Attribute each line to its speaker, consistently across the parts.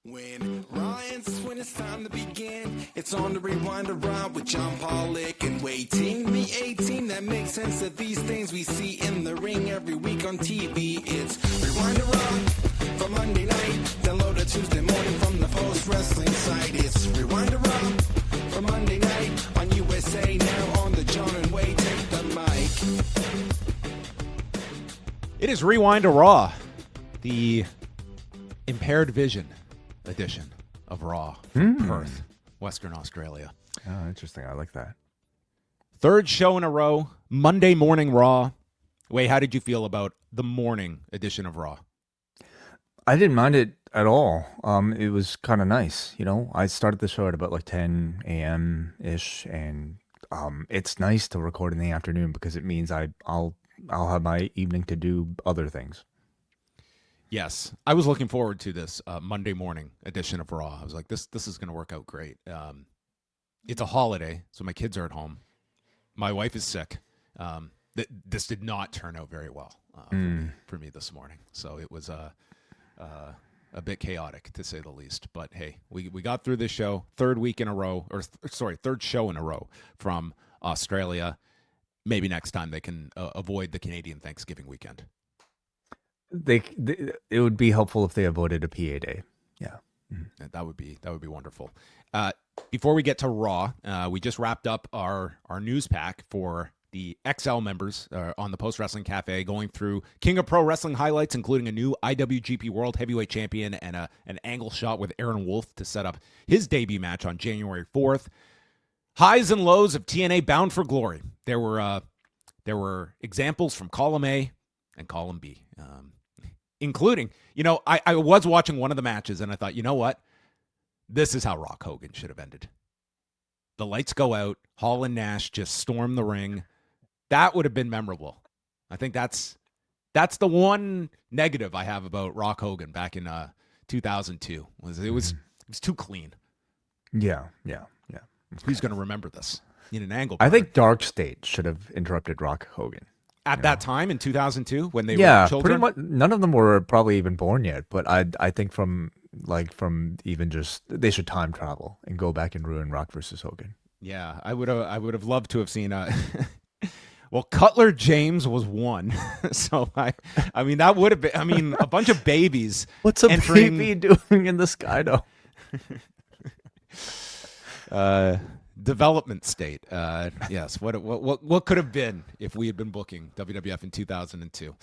Speaker 1: When when it's time to begin, it's on the Rewind-A-Raw with John Pollock and Wai Ting. The 18 that makes sense of these things we see in the ring every week on TV. It's Rewind-A-Raw for Monday night. Download it Tuesday morning from the Post Wrestling site. It's Rewind-A-Raw for Monday night on USA Now on the John and Wai Take the Mic.
Speaker 2: It is Rewind-A-Raw, the impaired vision edition of Raw from Perth, Western Australia.
Speaker 3: Oh, interesting. I like that.
Speaker 2: Third show in a row, Monday morning Raw. Wait, how did you feel about the morning edition of Raw?
Speaker 3: I didn't mind it at all. It was kind of nice. You know, I started the show at about like 10 a.m. ish, and it's nice to record in the afternoon because it means I'll have my evening to do other things.
Speaker 2: Yes, I was looking forward to this Monday morning edition of Raw. I was like, this is going to work out great. It's a holiday, so my kids are at home. My wife is sick. This did not turn out very well for me this morning. So it was a bit chaotic, to say the least. But hey, we got through this show, third show in a row from Australia. Maybe next time they can avoid the Canadian Thanksgiving weekend.
Speaker 3: It would be helpful if they avoided a PA day. Yeah.
Speaker 2: Mm-hmm. That would be wonderful. Before we get to Raw, we just wrapped up our news pack for the XL members on the Post Wrestling Café, going through King of Pro Wrestling highlights, including a new IWGP World Heavyweight Champion and an angle shot with Aaron Wolf to set up his debut match on January 4th. Highs and lows of TNA Bound for Glory. There were examples from column A and column B. Including, I was watching one of the matches and I thought, you know what? This is how Rock Hogan should have ended. The lights go out. Hall and Nash just storm the ring. That would have been memorable. I think that's the one negative I have about Rock Hogan back in 2002. It was too clean.
Speaker 3: Yeah.
Speaker 2: Who's going to remember this in an angle?
Speaker 3: I think Dark State should have interrupted Rock Hogan.
Speaker 2: At that time in 2002 when they were children?
Speaker 3: Pretty much. None of them were probably even born yet, but I think from even just they should time travel and go back and ruin Rock versus Hogan.
Speaker 2: Yeah, I would have loved to have seen well, Cutler James was one. So I mean that would have been a bunch of babies.
Speaker 3: What's a baby doing in the sky though?
Speaker 2: Development state. Yes. What could have been if we had been booking WWF in 2002?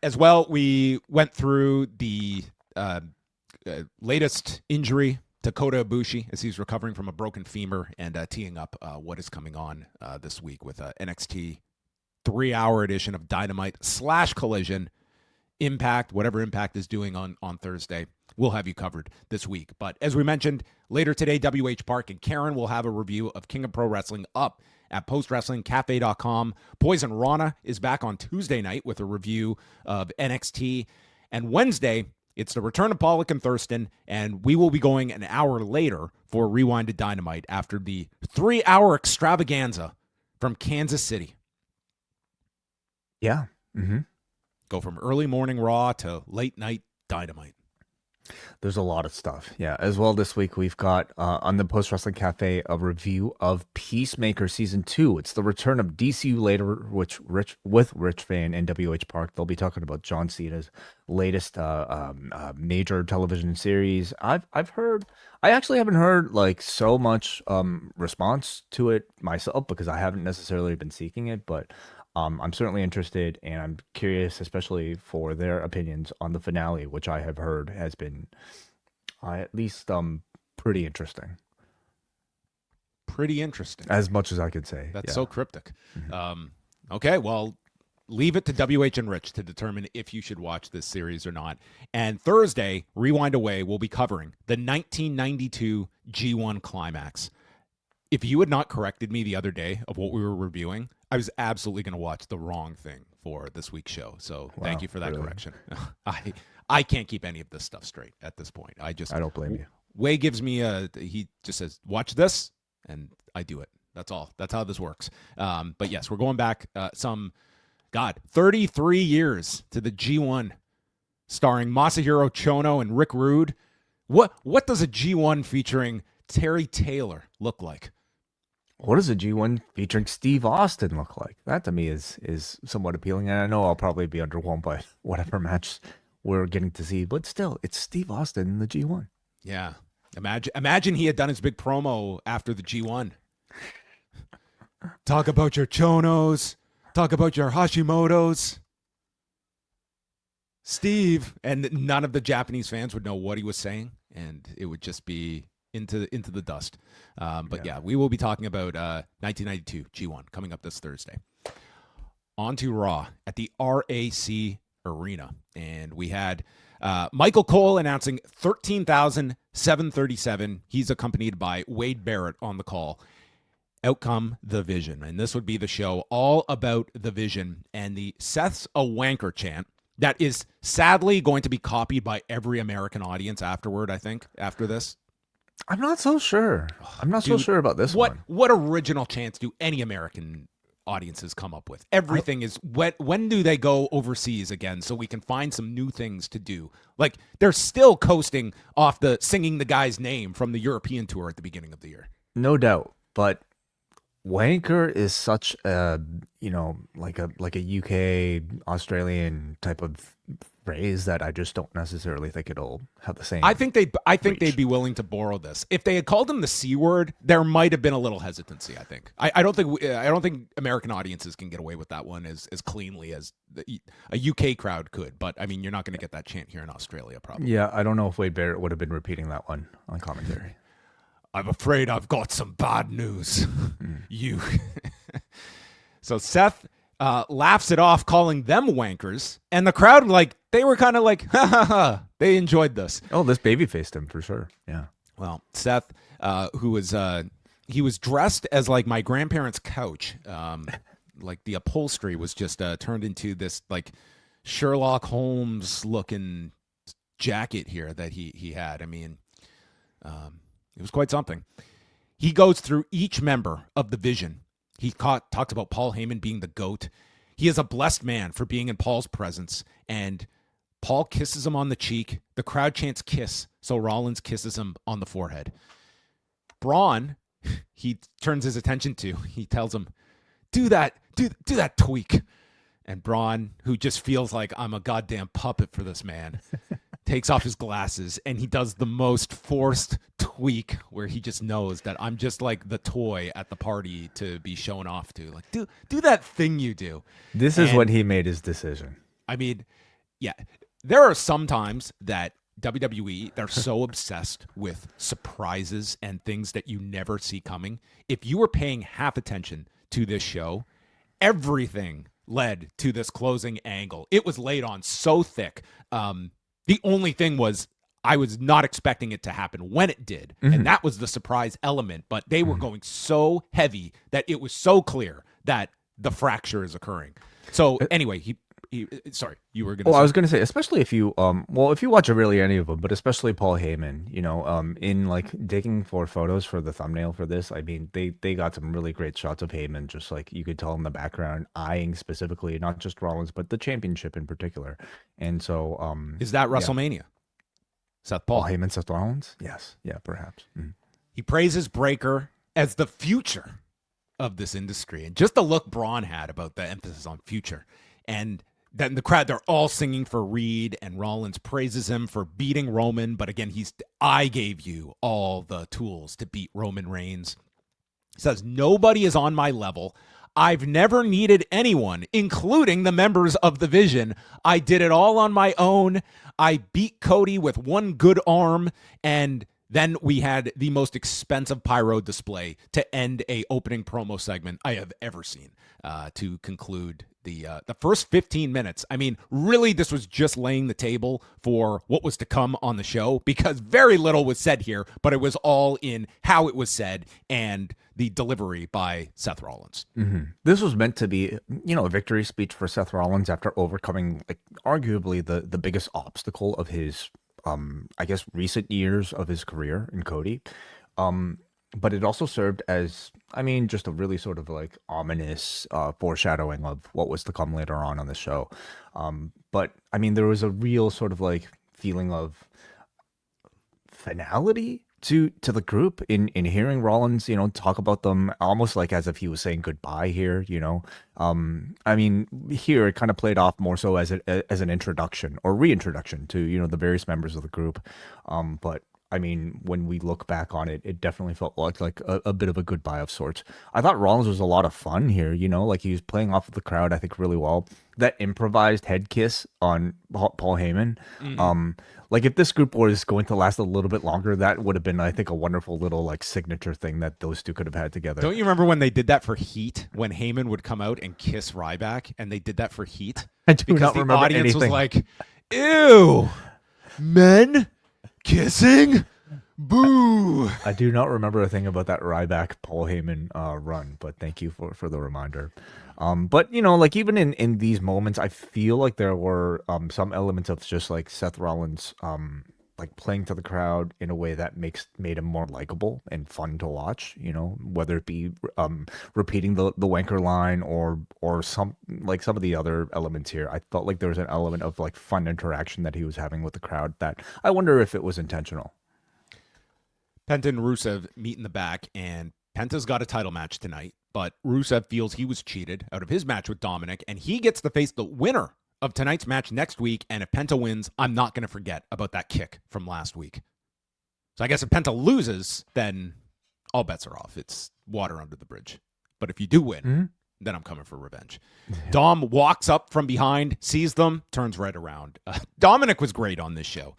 Speaker 2: As well, we went through the latest injury to Kota Ibushi as he's recovering from a broken femur and teeing up what is coming on this week with NXT 3-hour edition of Dynamite / Collision. Impact, whatever Impact is doing on Thursday. We'll have you covered this week. But as we mentioned, later today, WH Park and Karen will have a review of King of Pro Wrestling up at postwrestlingcafe.com. Poison Rana is back on Tuesday night with a review of NXT. And Wednesday, it's the return of Pollock and Thurston, and we will be going an hour later for Rewind-A-Dynamite after the 3-hour extravaganza from Kansas City.
Speaker 3: Yeah. Mm-hmm.
Speaker 2: Go from early morning Raw to late night Dynamite.
Speaker 3: There's a lot of stuff. Yeah. As well, this week we've got on the Post Wrestling Cafe a review of Peacemaker Season 2. It's the return of DCU later, with Rich Van and WH Park. They'll be talking about John Cena's latest major television series. I've heard. I actually haven't heard like so much response to it myself because I haven't necessarily been seeking it, but. I'm certainly interested, and I'm curious, especially for their opinions on the finale, which I have heard has been at least pretty interesting.
Speaker 2: Pretty interesting.
Speaker 3: As much as I could say.
Speaker 2: That's so cryptic. Mm-hmm. Okay, well, leave it to WH and Rich to determine if you should watch this series or not. And Thursday, Rewind-A-Wai will be covering the 1992 G1 Climax. If you had not corrected me the other day of what we were reviewing, I was absolutely going to watch the wrong thing for this week's show. So thank you for that correction. I can't keep any of this stuff straight at this point. I
Speaker 3: don't blame you.
Speaker 2: Wai gives me he just says, watch this, and I do it. That's all. That's how this works. But yes, we're going back 33 years to the G1, starring Masahiro Chono and Rick Rude. What does a G1 featuring Terry Taylor look like?
Speaker 3: What does a G1 featuring Steve Austin look like? That to me is somewhat appealing. And I know I'll probably be underwhelmed by whatever match we're getting to see, but still, it's Steve Austin in the G1.
Speaker 2: Yeah. Imagine he had done his big promo after the G1. Talk about your Chonos. Talk about your Hashimoto's. Steve. And none of the Japanese fans would know what he was saying, and it would just be into the dust. But yeah, we will be talking about 1992 G1 coming up this Thursday. On to Raw at the RAC Arena. And we had Michael Cole announcing 13,737. He's accompanied by Wade Barrett on the call. Outcome, The Vision. And this would be the show all about The Vision and the Seth's a Wanker chant that is sadly going to be copied by every American audience afterward, I think, after this.
Speaker 3: I'm not so sure. I'm not so sure about this one.
Speaker 2: What original chants do any American audiences come up with? Everything is when do they go overseas again so we can find some new things to do? Like they're still coasting off the singing the guy's name from the European tour at the beginning of the year.
Speaker 3: No doubt, but wanker is such a, like a UK Australian type of phrase that I just don't necessarily think it'll have the same.
Speaker 2: I think they'd be willing to borrow this. If they had called him the C word, there might have been a little hesitancy. I think. I don't think American audiences can get away with that one as cleanly as a UK crowd could. But I mean, you're not going to get that chant here in Australia, probably.
Speaker 3: Yeah, I don't know if Wade Barrett would have been repeating that one on commentary.
Speaker 2: I'm afraid I've got some bad news. You. So Seth laughs it off, calling them wankers, and the crowd they were kind of like, ha ha ha. They enjoyed this.
Speaker 3: Oh, this baby faced him for sure. Yeah.
Speaker 2: Well, Seth, who was he was dressed as like my grandparents' couch. Like the upholstery was just turned into this like Sherlock Holmes looking jacket here that he had. I mean, it was quite something. He goes through each member of the Vision. He talks about Paul Heyman being the GOAT. He is a blessed man for being in Paul's presence. And Paul kisses him on the cheek. The crowd chants kiss, so Rollins kisses him on the forehead. Braun, he turns his attention to. He tells him, do that tweak. And Braun, who just feels like I'm a goddamn puppet for this man, takes off his glasses and he does the most forced tweak where he just knows that I'm just like the toy at the party to be shown off to. Like, do that thing you do.
Speaker 3: This is when he made his decision.
Speaker 2: I mean, yeah, there are some times that WWE, they're so obsessed with surprises and things that you never see coming. If you were paying half attention to this show, everything led to this closing angle. It was laid on so thick. The only thing was I was not expecting it to happen when it did. Mm-hmm. And that was the surprise element. But they were going so heavy that it was so clear that the fracture is occurring. So anyway, he sorry, you were going to say.
Speaker 3: I was going to say, especially if you, if you watch really any of them, but especially Paul Heyman, in like digging for photos for the thumbnail for this, I mean, they got some really great shots of Heyman, just like you could tell in the background, eyeing specifically, not just Rollins, but the championship in particular. And so,
Speaker 2: is that WrestleMania? Yeah. Seth Paul
Speaker 3: Heyman, Seth Rollins? Yes. Yeah, perhaps. Mm-hmm.
Speaker 2: He praises Breaker as the future of this industry. And just the look Braun had about the emphasis on future. And then the crowd, they're all singing for Reed, and Rollins praises him for beating Roman. But again, I gave you all the tools to beat Roman Reigns. He says, nobody is on my level. I've never needed anyone, including the members of the Vision. I did it all on my own. I beat Cody with one good arm, and then we had the most expensive pyro display to end a opening promo segment I have ever seen to conclude the first 15 minutes. I mean, really, this was just laying the table for what was to come on the show, because very little was said here, but it was all in how it was said and the delivery by Seth Rollins.
Speaker 3: Mm-hmm. This was meant to be, a victory speech for Seth Rollins after overcoming, arguably the biggest obstacle of his, recent years of his career in Cody. But it also served as, just a really sort of like ominous foreshadowing of what was to come later on the show. But there was a real sort of like feeling of finality to the group in hearing Rollins, talk about them almost like as if he was saying goodbye here, I mean, here it kind of played off more so as an introduction or reintroduction to, the various members of the group. But I mean, when we look back on it, it definitely felt like a bit of a goodbye of sorts. I thought Rollins was a lot of fun here, like he was playing off of the crowd, I think, really well. That improvised head kiss on Paul Heyman. Like if this group was going to last a little bit longer, that would have been, I think, a wonderful little like signature thing that those two could have had together.
Speaker 2: Don't you remember when they did that for Heat? When Heyman would come out and kiss Ryback, and they did that for Heat?
Speaker 3: I do not remember
Speaker 2: the audience
Speaker 3: anything.
Speaker 2: was like, "Ew, men kissing, boo."
Speaker 3: I do not remember a thing about that Ryback Paul Heyman run, but thank you for the reminder. But like even in these moments, I feel like there were some elements of just like Seth Rollins like playing to the crowd in a way that made him more likable and fun to watch. Whether it be repeating the wanker line or some of the other elements here. I felt like there was an element of like fun interaction that he was having with the crowd that I wonder if it was intentional.
Speaker 2: Penta and Rusev meet in the back, and Penta's got a title match tonight, but Rusev feels he was cheated out of his match with Dominic, and he gets to face the winner of tonight's match next week, and if Penta wins, I'm not going to forget about that kick from last week. So I guess if Penta loses, then all bets are off. It's water under the bridge. But if you do win, then I'm coming for revenge. Dom walks up from behind, sees them, turns right around. Dominic was great on this show.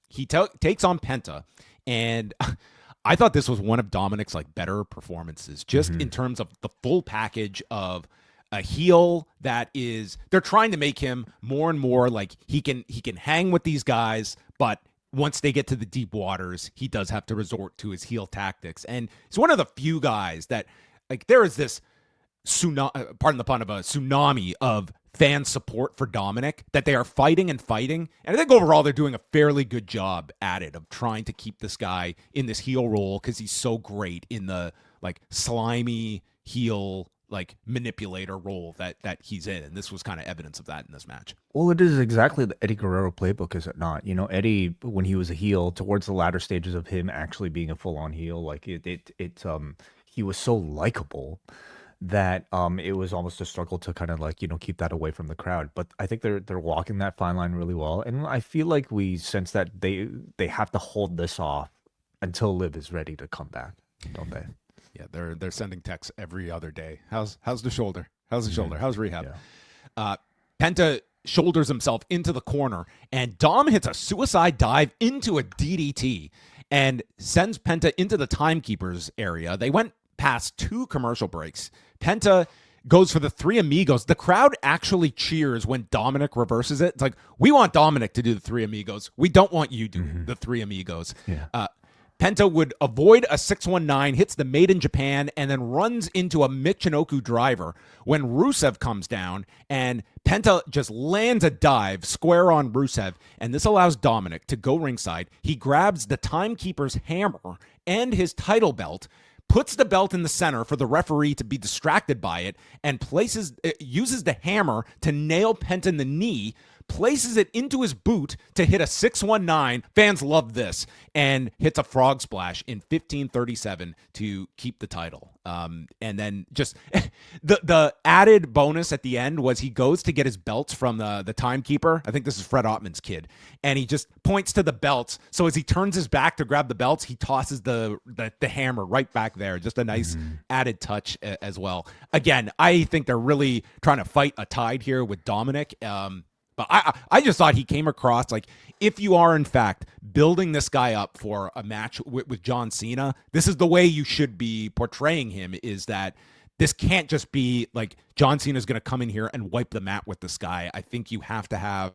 Speaker 2: He takes on Penta, and I thought this was one of Dominic's like better performances, just in terms of the full package of a heel that is, they're trying to make him more and more like he can hang with these guys, but once they get to the deep waters, he does have to resort to his heel tactics. And he's one of the few guys that like there is this pardon the pun, of a tsunami of fan support for Dominic that they are fighting. And I think overall they're doing a fairly good job at it of trying to keep this guy in this heel role because he's so great in the like slimy heel like manipulator role that he's in. And this was kind of evidence of that in this match.
Speaker 3: Well, it is exactly the Eddie Guerrero playbook, is it not? Eddie, when he was a heel, towards the latter stages of him actually being a full-on heel, like he was so likable that it was almost a struggle to kind of like keep that away from the crowd. But I think they're walking that fine line really well, and I feel like we sense that they have to hold this off until Liv is ready to come back, don't they?
Speaker 2: Yeah, they're sending texts every other day. How's the shoulder? How's the shoulder? How's rehab? Yeah. Penta shoulders himself into the corner, and Dom hits a suicide dive into a DDT and sends Penta into the timekeepers area. They went past 2 commercial breaks. Penta goes for the 3 amigos. The crowd actually cheers when Dominic reverses it. It's like, we want Dominic to do the 3 amigos. We don't want you to do the 3 amigos.
Speaker 3: Yeah.
Speaker 2: Penta would avoid a 619, hits the Made in Japan, and then runs into a Michinoku driver when Rusev comes down, and Penta just lands a dive square on Rusev, and this allows Dominic to go ringside. He grabs the timekeeper's hammer and his title belt, puts the belt in the center for the referee to be distracted by it, and uses the hammer to nail Penta in the knee, places it into his boot to hit a 619. Fans love this, and hits a frog splash in 15:37 to keep the title. And then just the added bonus at the end was he goes to get his belts from the timekeeper. I think this is Fred Ottman's kid, and he just points to the belts. So as he turns his back to grab the belts, he tosses the hammer right back there. Just a nice added touch as well. Again, I think they're really trying to fight a tide here with Dominic. But I just thought he came across like, if you are in fact building this guy up for a match with John Cena, this is the way you should be portraying him, is that this can't just be like John Cena's going to come in here and wipe the mat with this guy. I think you have to have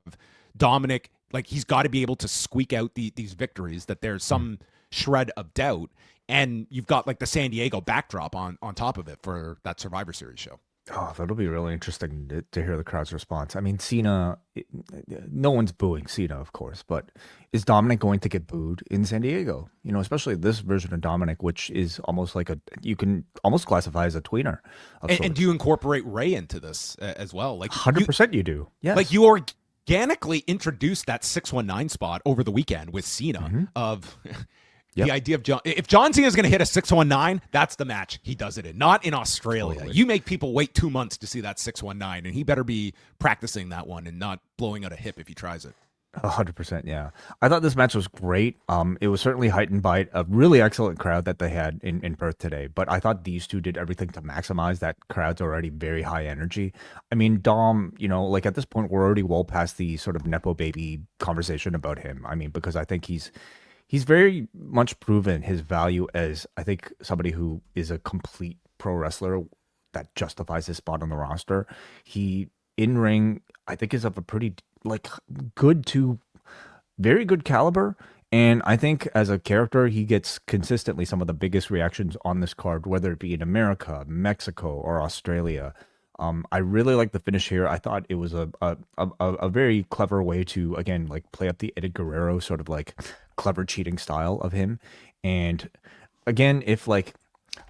Speaker 2: Dominic, like he's got to be able to squeak out these victories, that there's some shred of doubt. And you've got like the San Diego backdrop on top of it for that Survivor Series show.
Speaker 3: Oh, that'll be really interesting to hear the crowd's response. I mean, Cena, no one's booing Cena, of course, but is Dominic going to get booed in San Diego? Especially this version of Dominic, which is almost like you can almost classify as a tweener.
Speaker 2: And do you incorporate Ray into this as well? Like
Speaker 3: 100% you do. Yes.
Speaker 2: Like you organically introduced that 619 spot over the weekend with Cena of the idea of if John Cena is going to hit a 619, that's the match he does it in, not in Australia. Totally. You make people wait 2 months to see that 619, and he better be practicing that one and not blowing out a hip if he tries it.
Speaker 3: 100%, yeah. I thought this match was great. It was certainly heightened by a really excellent crowd that they had in Perth today. But I thought these two did everything to maximize that crowd's already very high energy. I mean, Dom, like at this point, we're already well past the sort of Nepo baby conversation about him. I mean, because I think he's very much proven his value as, I think, somebody who is a complete pro wrestler that justifies his spot on the roster. He, in ring, I think is of a pretty good to very good caliber, and I think as a character he gets consistently some of the biggest reactions on this card, whether it be in America, Mexico, or Australia. I really like the finish here. I thought it was a very clever way to, again, like play up the Eddie Guerrero sort of like clever cheating style of him. And again, if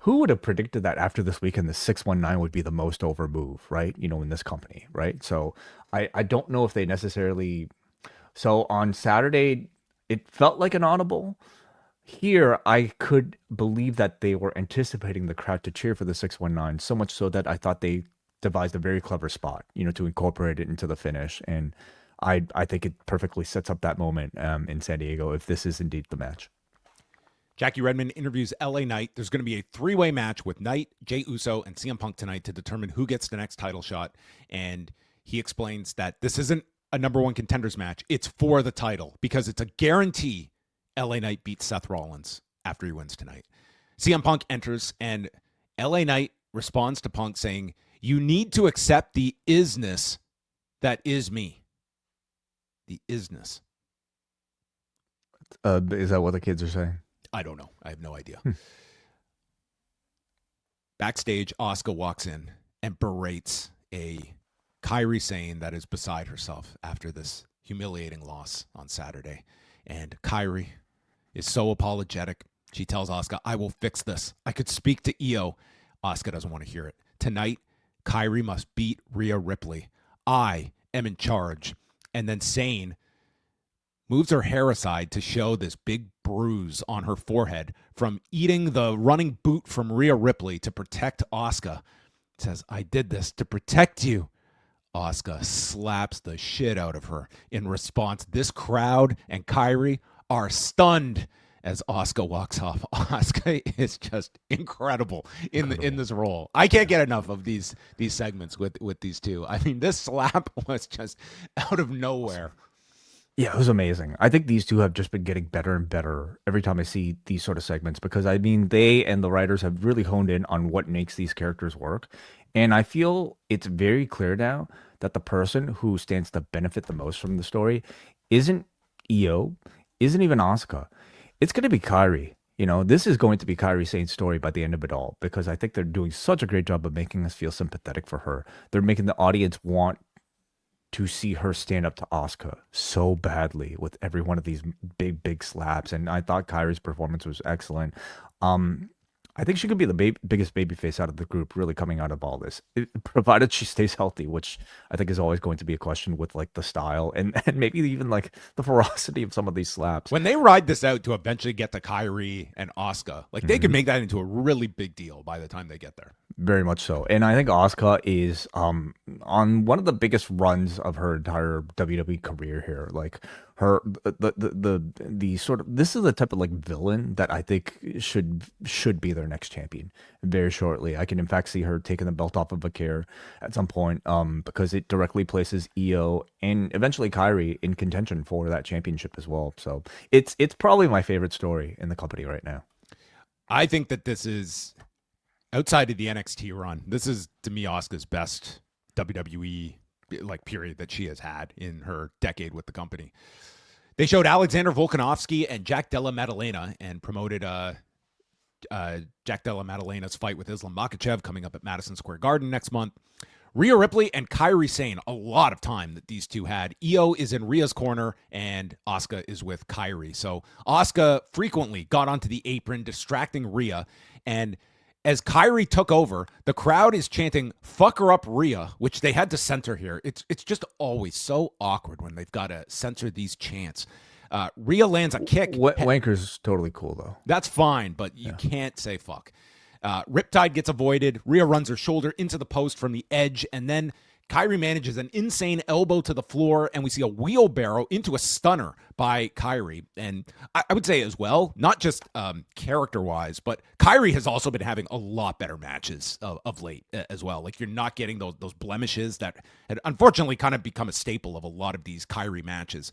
Speaker 3: who would have predicted that after this weekend the 619 would be the most over move, right? In this company, right? So I don't know if they necessarily. So on Saturday, it felt like an audible. Here, I could believe that they were anticipating the crowd to cheer for the 619, so much so that I thought they devised a very clever spot, to incorporate it into the finish. And I think it perfectly sets up that moment in San Diego if this is indeed the match.
Speaker 2: Jackie Redmond interviews LA Knight. There's going to be a three-way match with Knight, Jey Uso, and CM Punk tonight to determine who gets the next title shot. And he explains that this isn't a number one contenders match. It's for the title because it's a guarantee LA Knight beats Seth Rollins after he wins tonight. CM Punk enters and LA Knight responds to Punk saying, "You need to accept the isness that is me." The isness.
Speaker 3: Is that what the kids are saying?
Speaker 2: I don't know. I have no idea. Backstage, Asuka walks in and berates a Kairi Sane that is beside herself after this humiliating loss on Saturday. And Kairi is so apologetic. She tells Asuka, "I will fix this. I could speak to Io." Asuka doesn't want to hear it. Tonight, Kairi must beat Rhea Ripley. I am in charge. And then Sane moves her hair aside to show this big bruise on her forehead from eating the running boot from Rhea Ripley to protect Asuka. Says, "I did this to protect you." Asuka slaps the shit out of her. In response, this crowd and Kairi are stunned as Asuka walks off. Asuka is just incredible in this role. I can't get enough of these segments with these two. I mean, this slap was just out of nowhere.
Speaker 3: Yeah, it was amazing. I think these two have just been getting better and better every time I see these sort of segments because, I mean, they and the writers have really honed in on what makes these characters work. And I feel it's very clear now that the person who stands to benefit the most from the story isn't Io, isn't even Asuka. It's going to be Kairi. This is going to be Kairi Sane's story by the end of it all because I think they're doing such a great job of making us feel sympathetic for her. They're making the audience want to see her stand up to Asuka so badly with every one of these big slaps. And I thought Kairi's performance was excellent. I think she could be the biggest babyface out of the group, really coming out of all this, provided she stays healthy, which I think is always going to be a question with the style and maybe even the ferocity of some of these slaps.
Speaker 2: When they ride this out to eventually get to Kairi and Asuka, they could make that into a really big deal by the time they get there.
Speaker 3: Very much so. And I think Asuka is on one of the biggest runs of her entire WWE career here. Her the sort of, this is the type of villain that I think should be their next champion very shortly. I can in fact see her taking the belt off of Akir at some point because it directly places Io and eventually Kairi in contention for that championship as well. So it's probably my favorite story in the company right now.
Speaker 2: I think that this is, outside of the NXT run, this is to me Asuka's best WWE period that she has had in her decade with the company. They showed Alexander Volkanovski and Jack Della Maddalena and promoted Jack Della Maddalena's fight with Islam Makhachev coming up at Madison Square Garden next month. Rhea Ripley and Kairi Sane, a lot of time that these two had. Io is in Rhea's corner and Asuka is with Kairi. So Asuka frequently got onto the apron, distracting Rhea, and as Kairi took over, the crowd is chanting "fuck her up, Rhea," which they had to censor here. It's just always so awkward when they've got to censor these chants. Rhea lands a kick.
Speaker 3: Wanker's totally cool though.
Speaker 2: That's fine, but you can't say fuck. Riptide gets avoided. Rhea runs her shoulder into the post from the edge, and then Kairi manages an insane elbow to the floor, and we see a wheelbarrow into a stunner by Kairi. And I would say as well, not just character-wise, but Kairi has also been having a lot better matches of late as well. Like, you're not getting those blemishes that had unfortunately kind of become a staple of a lot of these Kairi matches.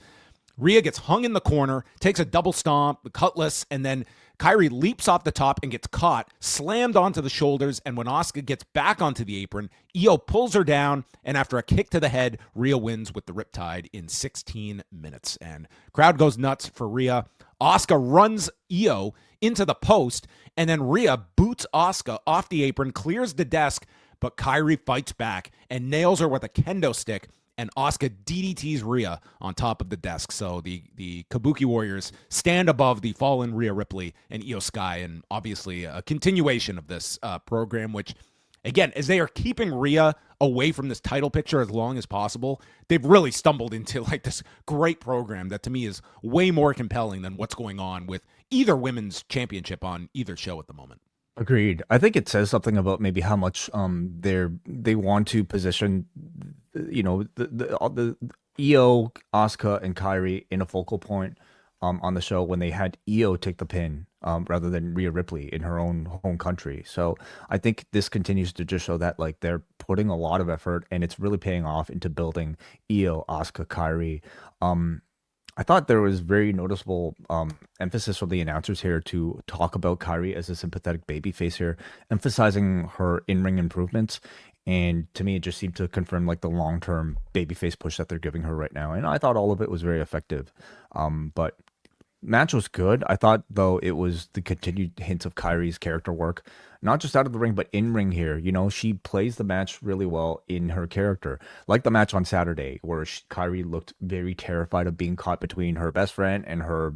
Speaker 2: Rhea gets hung in the corner, takes a double stomp, the cutlass, and then Kairi leaps off the top and gets caught, slammed onto the shoulders, and when Asuka gets back onto the apron, Io pulls her down, and after a kick to the head, Rhea wins with the Riptide in 16 minutes. And crowd goes nuts for Rhea. Asuka runs Io into the post, and then Rhea boots Asuka off the apron, clears the desk, but Kairi fights back and nails her with a kendo stick, and Asuka DDTs Rhea on top of the desk. So the Kabuki Warriors stand above the fallen Rhea Ripley and Io Sky, and obviously a continuation of this program, which, again, as they are keeping Rhea away from this title picture as long as possible, they've really stumbled into like this great program that to me is way more compelling than what's going on with either women's championship on either show at the moment.
Speaker 3: Agreed. I think it says something about maybe how much they want to position, the Io, Asuka, and Kairi in a focal point on the show when they had Io take the pin rather than Rhea Ripley in her own home country. So I think this continues to just show that like they're putting a lot of effort and it's really paying off into building Io, Asuka, Kairi. I thought there was very noticeable emphasis from the announcers here to talk about Kairi as a sympathetic babyface here, emphasizing her in-ring improvements. And to me, it just seemed to confirm like the long-term babyface push that they're giving her right now. And I thought all of it was very effective. But match was good. I thought, though, it was the continued hints of Kairi's character work, not just out of the ring, but in ring here. You know, she plays the match really well in her character. Like the match on Saturday, where Kairi looked very terrified of being caught between her best friend and her,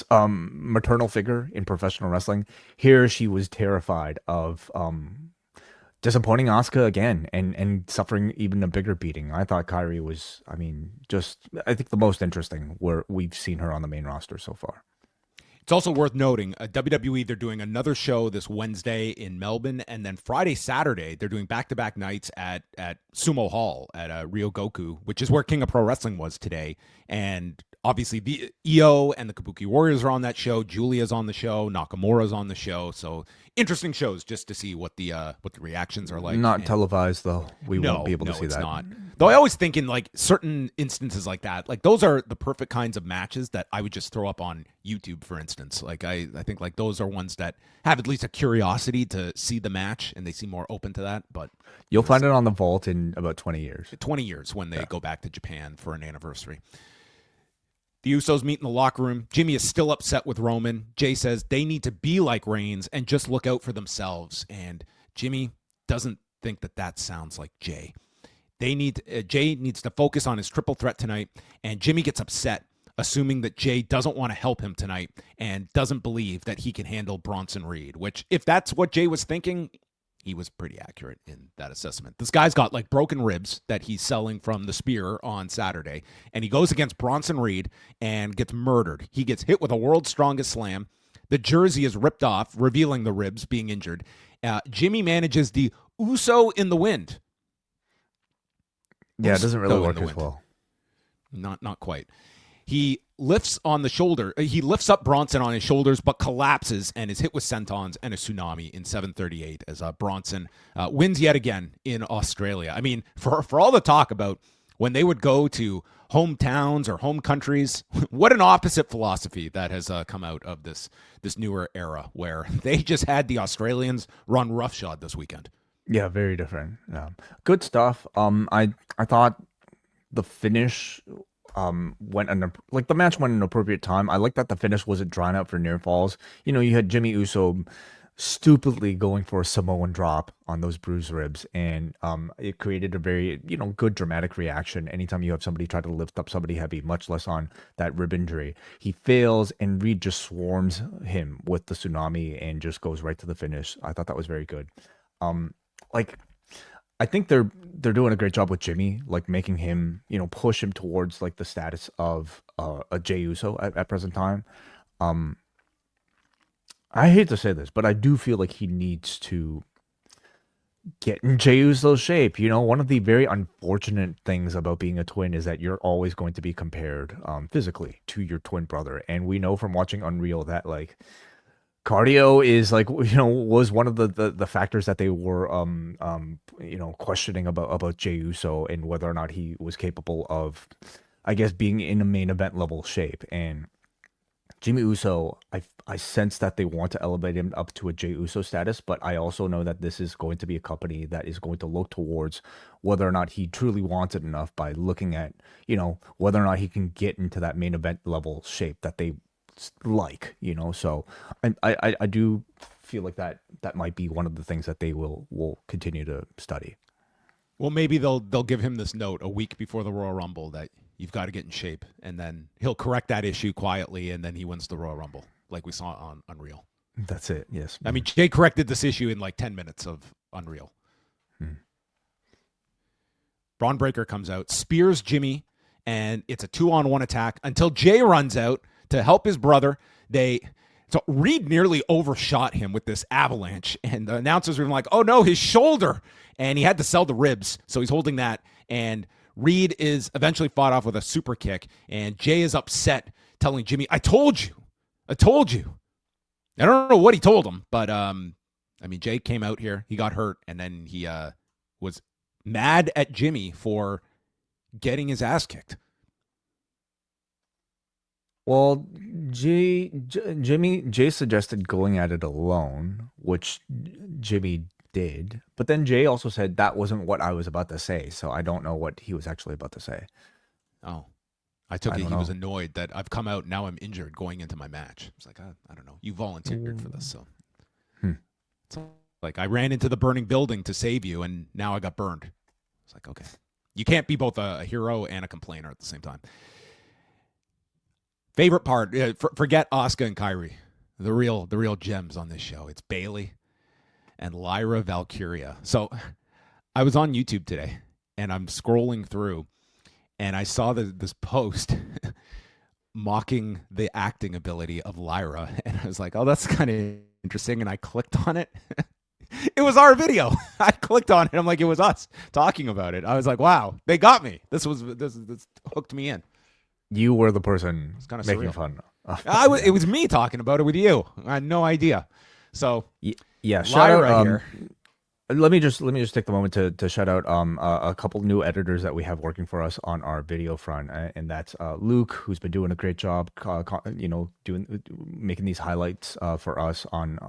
Speaker 3: maternal figure in professional wrestling. Here, she was terrified of disappointing Asuka again and suffering even a bigger beating. I thought Kairi was, I think the most interesting where we've seen her on the main roster so far.
Speaker 2: It's also worth noting, WWE, they're doing another show this Wednesday in Melbourne, and then Friday, Saturday, they're doing back-to-back nights at Sumo Hall at Ryogoku, which is where King of Pro Wrestling was today. And obviously, the Io and the Kabuki Warriors are on that show. Julia's on the show. Nakamura's on the show. So interesting shows just to see what the reactions are like.
Speaker 3: Not televised though. We won't be able to see
Speaker 2: it's
Speaker 3: that.
Speaker 2: Not. Though I always think in like certain instances like that, like those are the perfect kinds of matches that I would just throw up on YouTube, for instance. Like I think like those are ones that have at least a curiosity to see the match, and they seem more open to that. But
Speaker 3: you'll find it on the Vault in about 20 years.
Speaker 2: 20 years when they go back to Japan for an anniversary. The Usos meet in the locker room. Jimmy is still upset with Roman. Jey says they need to be like Reigns and just look out for themselves. And Jimmy doesn't think that sounds like Jey. Jey needs to focus on his triple threat tonight. And Jimmy gets upset, assuming that Jey doesn't want to help him tonight and doesn't believe that he can handle Bronson Reed, which if that's what Jey was thinking, he was pretty accurate in that assessment. This guy's got like broken ribs that he's selling from the spear on Saturday, and he goes against Bronson Reed and gets murdered. He gets hit with a world's strongest slam. The jersey is ripped off, revealing the ribs being injured. Jimmy manages the Uso in the wind.
Speaker 3: Yeah, it doesn't really work as well.
Speaker 2: Not quite. He lifts on the shoulder. He lifts up Bronson on his shoulders, but collapses and is hit with sentons and a tsunami in 7:38 as Bronson wins yet again in Australia. I mean, for all the talk about when they would go to hometowns or home countries, what an opposite philosophy that has come out of this newer era where they just had the Australians run roughshod this weekend.
Speaker 3: Yeah, very different. Good stuff. I thought the finish the match went an appropriate time. I like that the finish wasn't drawn out for near falls. You know, you had Jimmy Uso stupidly going for a Samoan drop on those bruised ribs, and it created a very good dramatic reaction anytime you have somebody try to lift up somebody heavy, much less on that rib injury. He fails, and Reed just swarms him with the tsunami and just goes right to the finish. I thought that was very good. Like, I think they're doing a great job with Jimmy, like making him push him towards like the status of a Jey Uso at present time. I hate to say this, but I do feel like he needs to get in Jey Uso's shape. One of the very unfortunate things about being a twin is that you're always going to be compared physically to your twin brother. And we know from watching Unreal that like cardio is like, was one of the factors that they were questioning about Jey Uso and whether or not he was capable of, I guess, being in a main event level shape. And Jimmy Uso, I sense that they want to elevate him up to a Jey Uso status, but I also know that this is going to be a company that is going to look towards whether or not he truly wants it enough by looking at, whether or not he can get into that main event level shape that they like, So I do feel like that might be one of the things that they will continue to study.
Speaker 2: Well, maybe they'll give him this note a week before the Royal Rumble that you've got to get in shape, and then he'll correct that issue quietly, and then he wins the Royal Rumble, like we saw on Unreal.
Speaker 3: That's it, yes.
Speaker 2: I mean, Jay corrected this issue in like 10 minutes of Unreal. Braun Breaker comes out, spears Jimmy, and it's a 2-on-1 attack until Jay runs out to help his brother. So Reed nearly overshot him with this avalanche, and the announcers were like, oh no, his shoulder, and he had to sell the ribs, so he's holding that, and Reed is eventually fought off with a super kick, and Jay is upset, telling Jimmy, I told you. I don't know what he told him, but Jay came out here, he got hurt, and then he was mad at Jimmy for getting his ass kicked.
Speaker 3: Well, Jay suggested going at it alone, which Jimmy did. But then Jay also said that wasn't what I was about to say. So I don't know what he was actually about to say.
Speaker 2: Oh, I took it he was annoyed that I've come out, now I'm injured going into my match. It's like, I don't know. You volunteered for this. So it's like I ran into the burning building to save you, and now I got burned. It's like, okay. You can't be both a hero and a complainer at the same time. Favorite part, forget Asuka and Kairi. The real gems on this show. It's Bayley and Lyra Valkyria. So I was on YouTube today, and I'm scrolling through, and I saw this post mocking the acting ability of Lyra, and I was like, oh, that's kind of interesting, and I clicked on it. It was our video. I clicked on it. I'm like, it was us talking about it. I was like, wow, they got me. This hooked me in.
Speaker 3: You were the person making
Speaker 2: surreal.
Speaker 3: fun.
Speaker 2: It was me talking about it with you. I had no idea. So
Speaker 3: yeah,
Speaker 2: Lyra here.
Speaker 3: Let me just take the moment to shout out a couple new editors that we have working for us on our video front, and that's Luke, who's been doing a great job, making these highlights for us on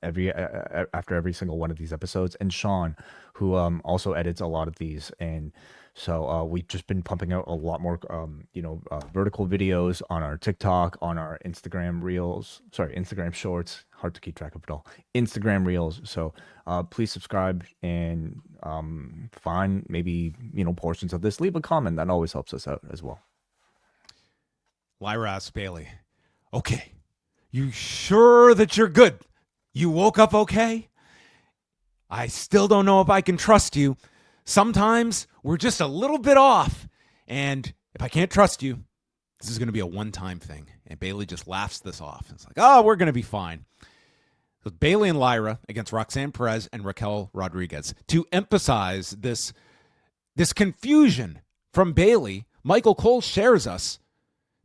Speaker 3: after every single one of these episodes, and Sean, who also edits a lot of these. And so we've just been pumping out a lot more, vertical videos on our TikTok, on our Instagram Shorts. Hard to keep track of it all. Instagram Reels. So please subscribe and find maybe portions of this. Leave a comment. That always helps us out as well.
Speaker 2: Lyra asks Bayley, okay, you sure that you're good? You woke up okay? I still don't know if I can trust you. Sometimes we're just a little bit off. And if I can't trust you, this is going to be a one-time thing. And Bayley just laughs this off. It's like, oh, we're going to be fine. So Bayley and Lyra against Roxanne Perez and Raquel Rodriguez. To emphasize this confusion from Bayley, Michael Cole shares us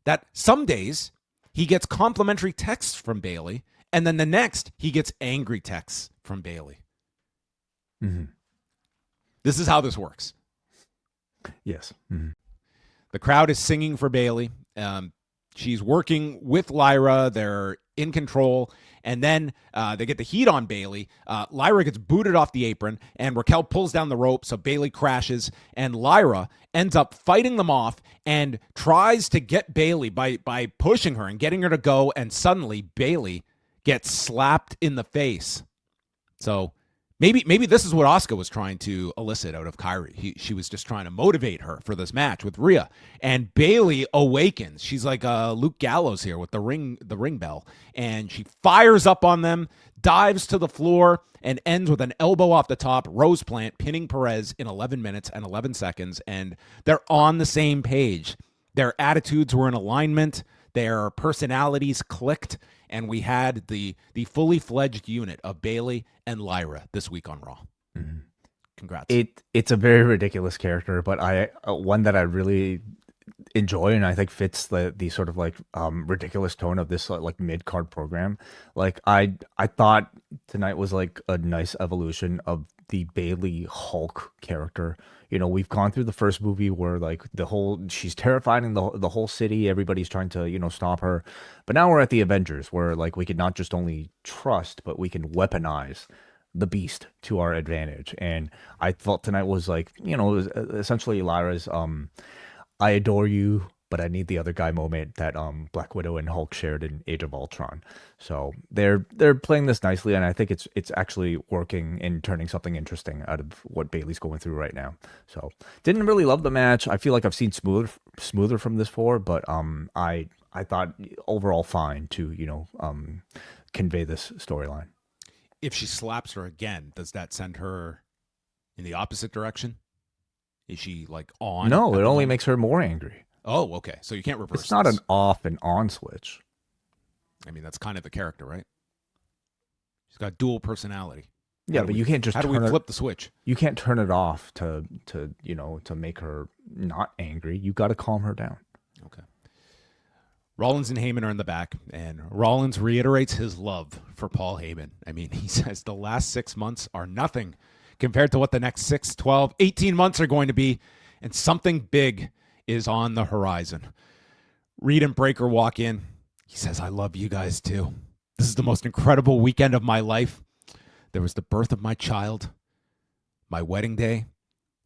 Speaker 2: that some days he gets complimentary texts from Bayley, and then the next he gets angry texts from Bayley.
Speaker 3: Mm-hmm.
Speaker 2: This is how this works.
Speaker 3: Yes. Mm-hmm.
Speaker 2: The crowd is singing for Bayley. She's working with Lyra. They're in control. And then they get the heat on Bayley. Lyra gets booted off the apron, and Raquel pulls down the rope, so Bayley crashes. And Lyra ends up fighting them off and tries to get Bayley by pushing her and getting her to go. And suddenly Bayley gets slapped in the face So maybe this is what Asuka was trying to elicit out of Kairi. She was just trying to motivate her for this match with Rhea. And Bayley awakens. She's like Luke Gallows here with the ring bell. And she fires up on them, dives to the floor, and ends with an elbow off the top, Rose Plant, pinning Perez in 11 minutes and 11 seconds. And they're on the same page. Their attitudes were in alignment. Their personalities clicked. And we had the fully fledged unit of Bayley and Lyra this week on Raw. Mm-hmm. Congrats.
Speaker 3: It's a very ridiculous character, but one that I really enjoy and I think fits the sort of like ridiculous tone of this like mid-card program. Like I thought tonight was like a nice evolution of the Bayley Hulk character. You know, we've gone through the first movie where like she's terrifying the whole city. Everybody's trying to, you know, stop her. But now we're at the Avengers where like we can not just only trust, but we can weaponize the beast to our advantage. And I felt tonight was like, you know, it was essentially Lyra's I adore you, but I need the other guy moment that Black Widow and Hulk shared in Age of Ultron. So they're playing this nicely, and I think it's actually working and turning something interesting out of what Bayley's going through right now. So didn't really love the match. I feel like I've seen smoother from this before, but I thought overall fine to, you know, convey this storyline.
Speaker 2: If she slaps her again, does that send her in the opposite direction? Is she like on?
Speaker 3: No, it only makes her more angry.
Speaker 2: Oh, okay. So you can't reverse.
Speaker 3: It's not an off and on switch.
Speaker 2: I mean, that's kind of the character, right? She's got dual personality.
Speaker 3: Yeah, but you can't just.
Speaker 2: How do we flip the switch?
Speaker 3: You can't turn it off to you know, to make her not angry. You got to calm her down.
Speaker 2: Okay. Rollins and Heyman are in the back, and Rollins reiterates his love for Paul Heyman. I mean, he says the last 6 months are nothing compared to what the next 6, 12, 18 months are going to be, and something big is on the horizon. Reed and Breaker walk in. He says, I love you guys too. This is the most incredible weekend of my life. There was the birth of my child, my wedding day,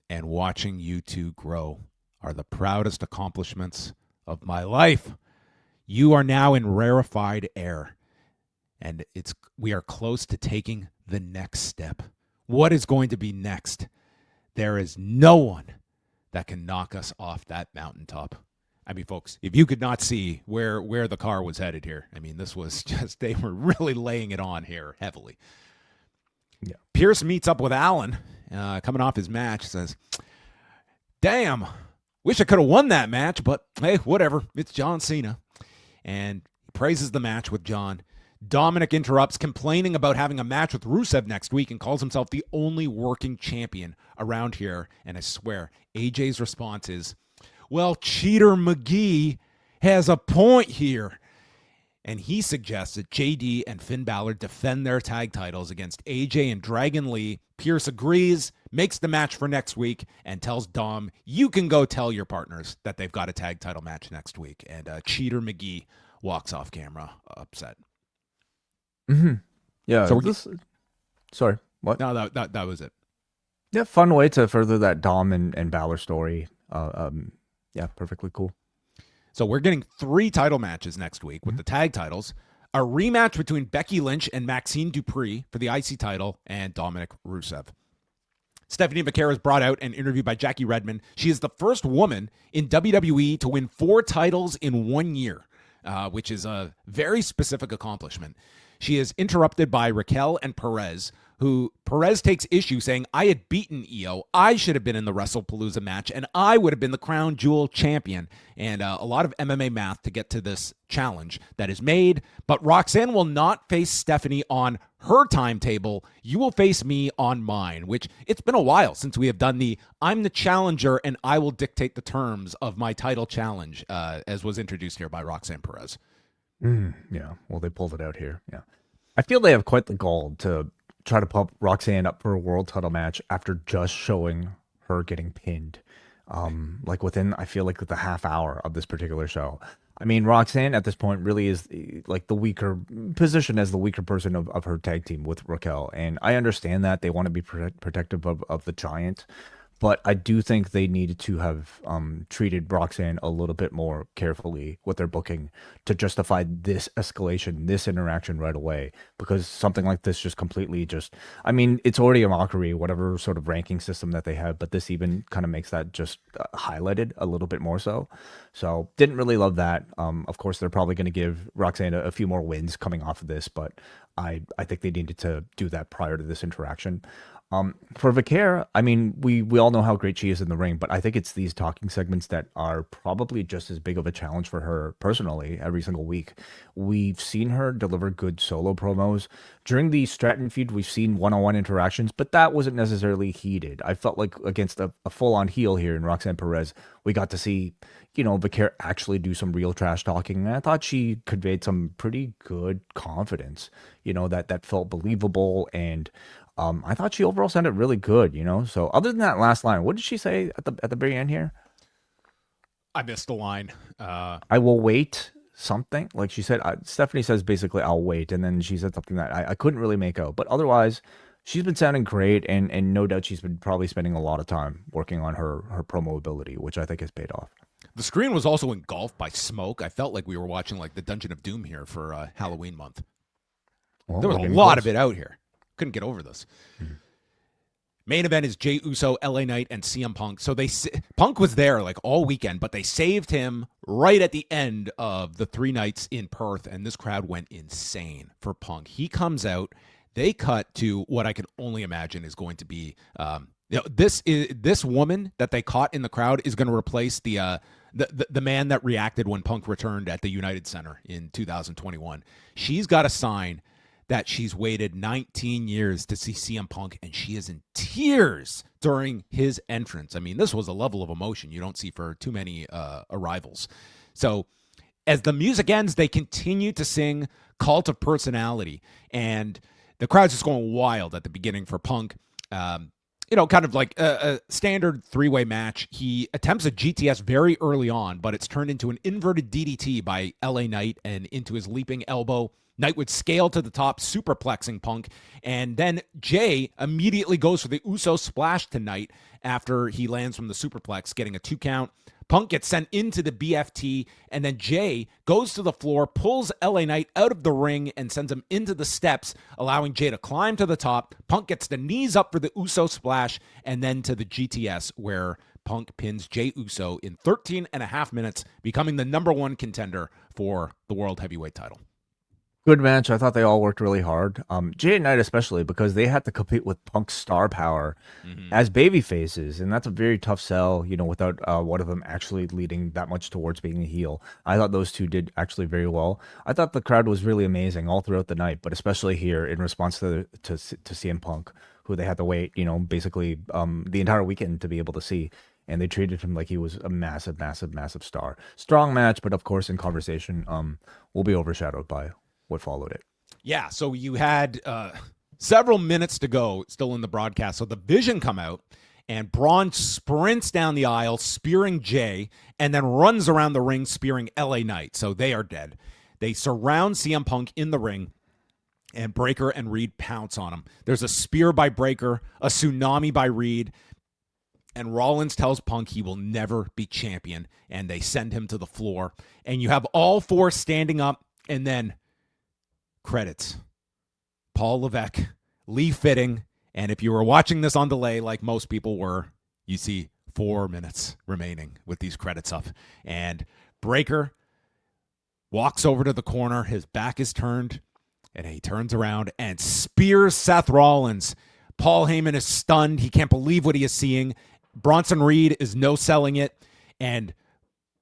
Speaker 2: and watching you two grow are the proudest accomplishments of my life. You are now in rarefied air, and we are close to taking the next step. What is going to be next? There is no one that can knock us off that mountaintop. I mean, folks, if you could not see where the car was headed here, I mean, this was just, they were really laying it on here heavily. Yeah. Pierce meets up with Allen, coming off his match, says, damn, wish I could have won that match, but hey, whatever. It's John Cena. And he praises the match with John. Dominic interrupts, complaining about having a match with Rusev next week, and calls himself the only working champion around here. And I swear, AJ's response is, well, Cheater McGee has a point here. And he suggests that JD and Finn Balor defend their tag titles against AJ and Dragon Lee. Pierce agrees, makes the match for next week, and tells Dom, you can go tell your partners that they've got a tag title match next week. And Cheater McGee walks off camera upset.
Speaker 3: Mm-hmm. Yeah.
Speaker 2: So
Speaker 3: sorry, what?
Speaker 2: No, that was it.
Speaker 3: Yeah, fun way to further that Dom and Balor story. Yeah, perfectly cool.
Speaker 2: So we're getting 3 title matches next week with the tag titles. A rematch between Becky Lynch and Maxine Dupree for the IC title, and Dominic Rusev. Stephanie Vaquera is brought out and interviewed by Jackie Redmond. She is the first woman in WWE to win 4 titles in 1 year, which is a very specific accomplishment. She is interrupted by Raquel and Perez, who Perez takes issue saying, I had beaten Io. I should have been in the WrestlePalooza match, and I would have been the crown jewel champion. And a lot of MMA math to get to this challenge that is made. But Roxanne will not face Stephanie on her timetable. You will face me on mine, which it's been a while since we have done the I'm the challenger and I will dictate the terms of my title challenge, as was introduced here by Roxanne Perez.
Speaker 3: Yeah, well, they pulled it out here. Yeah, I feel they have quite the gall to try to pump Roxanne up for a world title match after just showing her getting pinned. Like within, I feel like the half hour of this particular show. I mean, Roxanne at this point really is like the weaker position as the weaker person of her tag team with Raquel. And I understand that they want to be protective of the giant, But I do think they needed to have treated Roxanne a little bit more carefully with their booking to justify this escalation, this interaction right away. Because something like this just completely I mean, it's already a mockery, whatever sort of ranking system that they have, but this even kind of makes that just highlighted a little bit more so. So didn't really love that. Of course, they're probably going to give Roxanne a few more wins coming off of this, but I think they needed to do that prior to this interaction. For Vicaire, I mean, we all know how great she is in the ring, but I think it's these talking segments that are probably just as big of a challenge for her personally every single week. We've seen her deliver good solo promos. During the Stratton feud, we've seen one-on-one interactions, but that wasn't necessarily heated. I felt like against a full-on heel here in Roxanne Perez, we got to see, Vicaire actually do some real trash talking. And I thought she conveyed some pretty good confidence, that felt believable. And I thought she overall sounded really good, So other than that last line, what did she say at the very end here?
Speaker 2: I missed the line.
Speaker 3: I will wait something. Like she said, Stephanie says basically, I'll wait. And then she said something that I couldn't really make out. But otherwise, she's been sounding great. And no doubt she's been probably spending a lot of time working on her promo ability, which I think has paid off.
Speaker 2: The screen was also engulfed by smoke. I felt like we were watching like the Dungeon of Doom here for Halloween month. Well, there was a lot of it out here. Couldn't get over this. Mm-hmm. Main event is Jey Uso, LA Knight, and CM Punk. So Punk was there like all weekend, but they saved him right at the end of the 3 nights in Perth, and this crowd went insane for Punk. He comes out. They cut to what I can only imagine is going to be this woman that they caught in the crowd is going to replace the man that reacted when Punk returned at the United Center in 2021. She's got a sign that she's waited 19 years to see CM Punk, and she is in tears during his entrance. I mean, this was a level of emotion you don't see for too many arrivals. So as the music ends, they continue to sing Cult of Personality, and the crowd's just going wild at the beginning for Punk. Kind of like a standard 3-way match. He attempts a GTS very early on, but it's turned into an inverted DDT by LA Knight and into his leaping elbow. Knight would scale to the top, superplexing Punk, and then Jey immediately goes for the Uso splash to Knight after he lands from the superplex, getting a 2 count. Punk gets sent into the BFT, and then Jey goes to the floor, pulls LA Knight out of the ring, and sends him into the steps, allowing Jey to climb to the top. Punk gets the knees up for the Uso splash, and then to the GTS, where Punk pins Jey Uso in 13 and a half minutes, becoming the number 1 contender for the World Heavyweight title.
Speaker 3: Good match. I thought they all worked really hard. Jey and Knight especially, because they had to compete with Punk's star power as baby faces, and that's a very tough sell, without one of them actually leading that much towards being a heel. I thought those two did actually very well. I thought the crowd was really amazing all throughout the night, but especially here in response to CM Punk, who they had to wait, basically the entire weekend to be able to see. And they treated him like he was a massive, massive, massive star. Strong match, but of course in conversation will be overshadowed by what followed it.
Speaker 2: Yeah, so you had several minutes to go still in the broadcast. So the Vision come out, and Braun sprints down the aisle, spearing Jey, and then runs around the ring, spearing LA Knight. So they are dead. They surround CM Punk in the ring, and Breakker and Reed pounce on him. There's a spear by Breakker, a tsunami by Reed, and Rollins tells Punk he will never be champion, and they send him to the floor. And you have all 4 standing up, and then credits. Paul Levesque, Lee Fitting, and if you were watching this on delay like most people were, you see 4 minutes remaining with these credits up. And Breakker walks over to the corner, his back is turned, and he turns around and spears Seth Rollins. Paul Heyman is stunned. He can't believe what he is seeing. Bronson Reed is no-selling it, and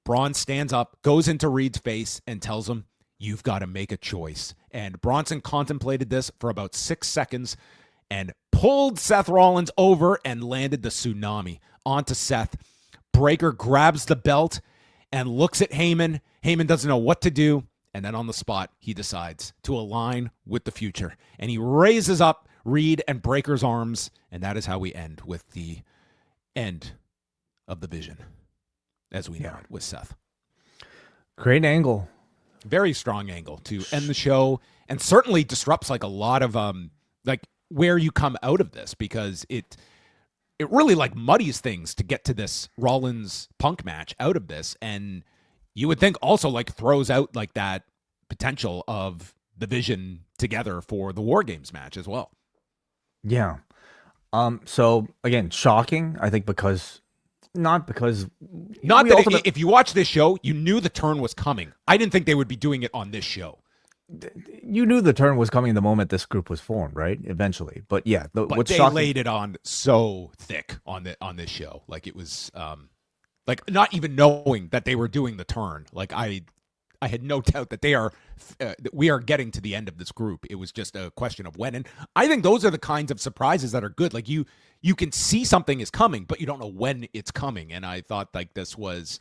Speaker 2: Braun stands up, goes into Reed's face, and tells him, "You've got to make a choice." And Bronson contemplated this for about 6 seconds and pulled Seth Rollins over and landed the tsunami onto Seth. Breakker grabs the belt and looks at Heyman. Heyman doesn't know what to do. And then on the spot, he decides to align with the future. And he raises up Reed and Breakker's arms. And that is how we end with the end of the Vision, as we know it with Seth.
Speaker 3: Great angle.
Speaker 2: Very strong angle to end the show, and certainly disrupts like a lot of like where you come out of this, because it really like muddies things to get to this Rollins Punk match out of this. And you would think also like throws out like that potential of the Vision together for the War Games match as well.
Speaker 3: Yeah. So again, shocking, I think, because
Speaker 2: if you watch this show, you knew the turn was coming. I didn't think they would be doing it on this show.
Speaker 3: You knew the turn was coming the moment this group was formed, right? Eventually. But yeah,
Speaker 2: what's shocking, laid it on so thick on this show. Like it was like not even knowing that they were doing the turn. Like I had no doubt that we are getting to the end of this group. It was just a question of when. And I think those are the kinds of surprises that are good. Like you can see something is coming, but you don't know when it's coming. And I thought like it was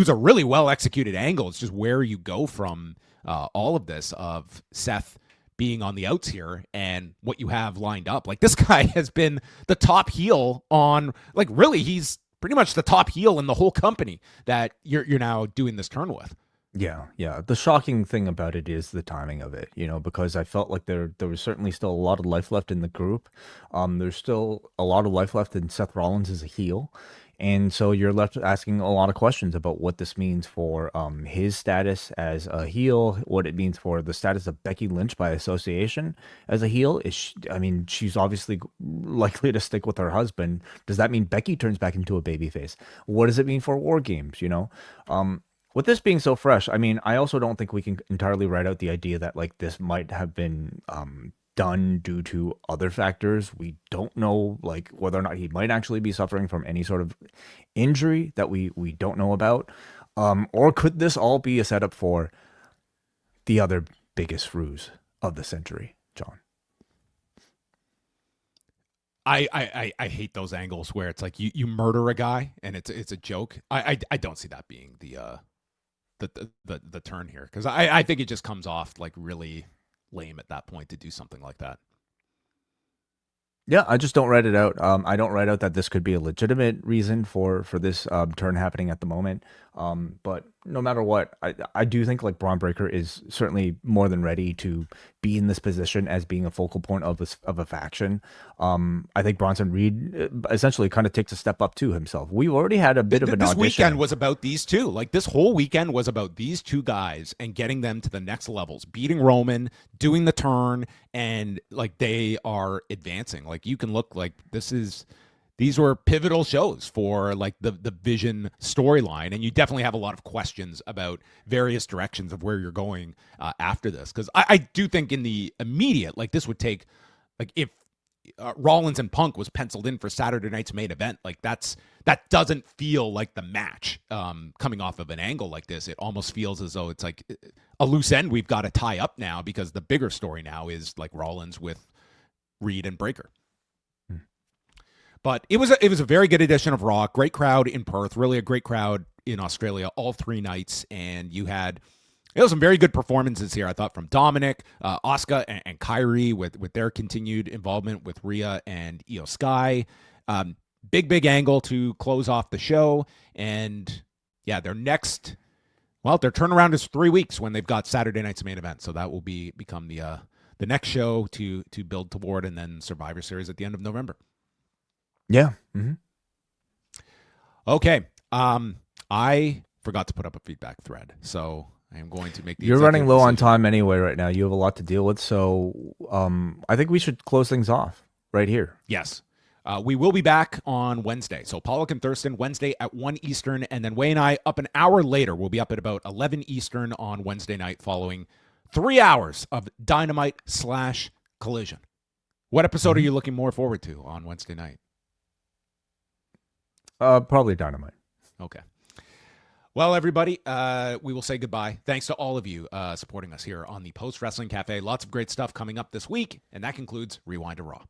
Speaker 2: a really well executed angle. It's just where you go from all of this of Seth being on the outs here and what you have lined up. Like this guy has been the top heel on, like really he's pretty much the top heel in the whole company that you're now doing this turn with.
Speaker 3: Yeah. The shocking thing about it is the timing of it, because I felt like there was certainly still a lot of life left in the group. There's still a lot of life left in Seth Rollins as a heel. And so you're left asking a lot of questions about what this means for his status as a heel, what it means for the status of Becky Lynch by association as a heel. She's obviously likely to stick with her husband. Does that mean Becky turns back into a babyface? What does it mean for War Games, With this being so fresh, I also don't think we can entirely write out the idea that like this might have been done due to other factors. We don't know like whether or not he might actually be suffering from any sort of injury that we don't know about. Or could this all be a setup for the other biggest ruse of the century, John?
Speaker 2: I hate those angles where it's like you murder a guy and it's a joke. I don't see that being the turn here, because I think it just comes off like really lame at that point to do something like that.
Speaker 3: Yeah, I just don't write it out. I don't write out that this could be a legitimate reason for this turn happening at the moment. But no matter what, I do think like Braun Breaker is certainly more than ready to be in this position as being a focal point of a faction. I think Bronson Reed essentially kind of takes a step up to himself. We've already had a bit of an audition.
Speaker 2: This weekend was about these two. Like this whole weekend was about these two guys and getting them to the next levels, beating Roman, doing the turn, and like they are advancing. Like you can look like these were pivotal shows for like the Vision storyline, and you definitely have a lot of questions about various directions of where you're going after this. Because I do think in the immediate, like this would take, like if Rollins and Punk was penciled in for Saturday night's main event, like that doesn't feel like the match coming off of an angle like this. It almost feels as though it's like a loose end we've got to tie up now, because the bigger story now is like Rollins with Reed and Breaker. But it was a very good edition of Raw. Great crowd in Perth. Really a great crowd in Australia all 3 nights. And you had some very good performances here, I thought, from Dominic, Asuka, and Kairi with their continued involvement with Rhea and Io Sky. Big angle to close off the show. And yeah, their turnaround is 3 weeks when they've got Saturday night's main event. So that will become the next show to build toward, and then Survivor Series at the end of November.
Speaker 3: Yeah. Mm-hmm.
Speaker 2: Okay. I forgot to put up a feedback thread, so I am going to make the.
Speaker 3: You're running low on time anyway right now. You have a lot to deal with, so I think we should close things off right here.
Speaker 2: Yes. We will be back on Wednesday. So Pollock and Thurston Wednesday at 1 Eastern, and then Wai and I up an hour later. We'll be up at about 11 Eastern on Wednesday night, following 3 hours of Dynamite / Collision. What episode are you looking more forward to on Wednesday night?
Speaker 3: Probably Dynamite.
Speaker 2: Okay. Well, everybody, we will say goodbye. Thanks to all of you supporting us here on the Post Wrestling Cafe. Lots of great stuff coming up this week, and that concludes Rewind-A-Raw.